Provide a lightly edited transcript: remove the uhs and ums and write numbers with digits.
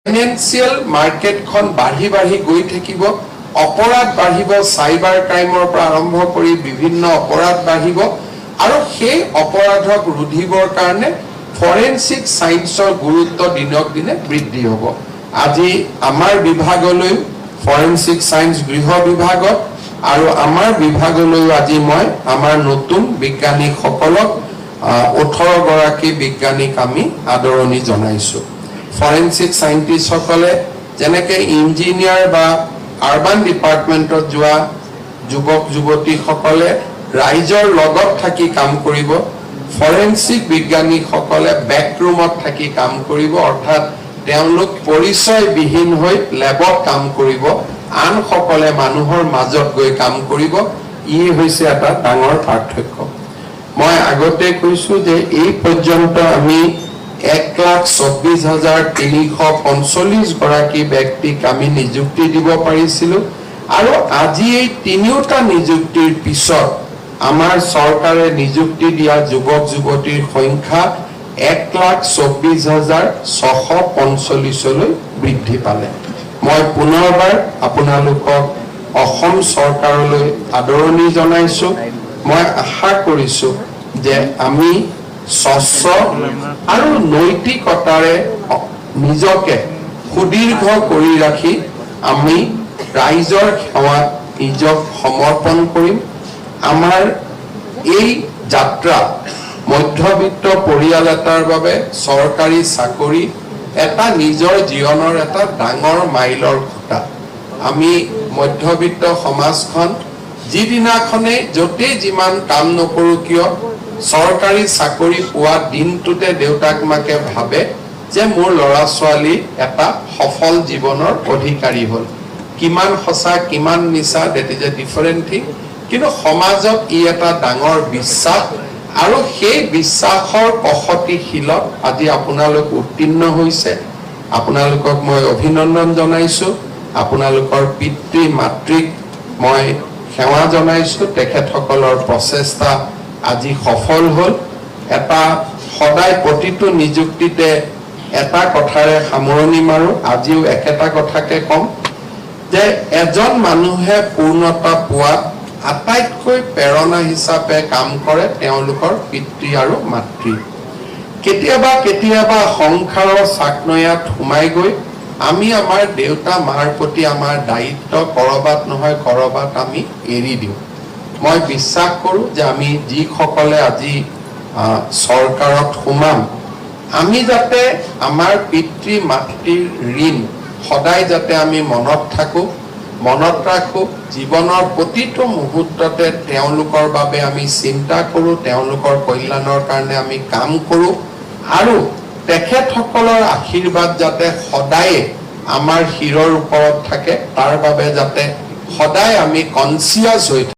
Financial মাৰ্কেটখন বাঢ়ি বাঢ়ি গৈ থাকিব, অপৰাধ বাঢ়িব, সাইবাৰ ক্ৰাইমৰ পৰা আৰম্ভ কৰি বিভিন্ন অপৰাধ বাঢ়িব আৰু সেই অপৰাধক ৰোধিবৰ কাৰণে ফৰেনসিক সায়েন্সৰ গুৰুত্ব দিনক দিনে বৃদ্ধি হ'ব। আজি আমাৰ বিভাগলৈ ফৰেনসিক সায়েন্স গৃহ বিভাগত আৰু আমাৰ বিভাগলৈ আজি মই আমাৰ নতুন বিজ্ঞানীসকলক 18 গৰাকী বিজ্ঞানীক আমি আদৰণি জনাইছো। ফৰেনসিক সায়েন্টিষ্টসকলে যেনেকে ইঞ্জিনিয়াৰ বা আৰবান ডিপাৰ্টমেণ্টত যোৱা যুৱক যুৱতীসকলে ৰাইজৰ লগত থাকি কাম কৰিব, ফৰেনসিক বিজ্ঞানীসকলে বেকৰুমত থাকি কাম কৰিব, অৰ্থাৎ তেওঁলোক পৰিচয়বিহীন হৈ লেবত কাম কৰিব, আনসকলে মানুহৰ মাজত গৈ কাম কৰিব। ই হৈছে এটা ডাঙৰ পাৰ্থক্য। মই আগতে কৈছো যে এই পৰ্যন্ত আমি 1,24,345 গৰাকী ব্যক্তিক আমি নিযুক্তি দিব পাৰিছিলো আৰু আজি এই তিনিওটা নিযুক্তিৰ পিছত আমাৰ চৰকাৰে নিযুক্তি দিয়া যুৱক যুৱতীৰ সংখ্যা 1,24,645লৈ বৃদ্ধি পালে। মই পুনৰবাৰ আপোনালোকক অসম চৰকাৰলৈ আদৰণি জনাইছো। মই আশা কৰিছো যে আমি স্বচ্ছ আৰু নৈতিকতাৰে নিজকে সুদীৰ্ঘ কৰি ৰাখি আমি ৰাইজৰ সেৱাত নিজক সমৰ্পণ কৰিম। আমাৰ এই যাত্ৰা মধ্যবিত্ত পৰিয়াল এটাৰ বাবে চৰকাৰী চাকৰি এটা নিজৰ জীৱনৰ এটা ডাঙৰ মাইলৰ খুঁটা। আমি মধ্যবিত্ত সমাজখন যিদিনাখনে য'তেই যিমান কাম নকৰো কিয় চৰকাৰী চাকৰি পোৱা দিনটোতে দেউতাক মাকে ভাবে যে মোৰ ল'ৰা ছোৱালী এটা সফল জীৱনৰ অধিকাৰী হ'ল। কিমান সঁচা কিমান মিছা that is a different thing, কিন্তু সমাজত ই এটা ডাঙৰ বিশ্বাস আৰু সেই বিশ্বাসৰ কষতিশীলত আজি আপোনালোক উত্তীৰ্ণ হৈছে। আপোনালোকক মই অভিনন্দন জনাইছো। আপোনালোকৰ পিতৃ মাতৃক মই সেৱা জনাইছো। তেখেতসকলৰ প্ৰচেষ্টা আজি সফল হ'ল। এটা সদায় প্ৰতিটো নিযুক্তিতে এটা কথাৰে সামৰণি মাৰো, আজিও একেটা কথাকে কম যে এজন মানুহে পূৰ্ণতা পোৱাত আটাইতকৈ প্ৰেৰণা হিচাপে কাম কৰে তেওঁলোকৰ পিতৃ আৰু মাতৃ। কেতিয়াবা কেতিয়াবা সংসাৰৰ চাকনৈয়াত সোমাই গৈ আমি আমাৰ দেউতা মাৰ প্ৰতি আমাৰ দায়িত্ব কৰবাত নহয় কৰবাত আমি এৰি দিওঁ। মই বিশ্বাস কৰোঁ যে আমি যিসকলে আজি চৰকাৰত সোমাম, আমি যাতে আমাৰ পিতৃ মাতৃৰ ঋণ সদায় যাতে আমি মনত থাকোঁ, মনত ৰাখোঁ, জীৱনৰ প্ৰতিটো মুহূৰ্ততে তেওঁলোকৰ বাবে আমি চিন্তা কৰোঁ, তেওঁলোকৰ কল্যাণৰ কাৰণে আমি কাম কৰোঁ আৰু তেখেতসকলৰ আশীৰ্বাদ যাতে সদায়ে আমাৰ শিৰৰ ওপৰত থাকে তাৰ বাবে যাতে সদায় আমি কনচিয়াছ হৈ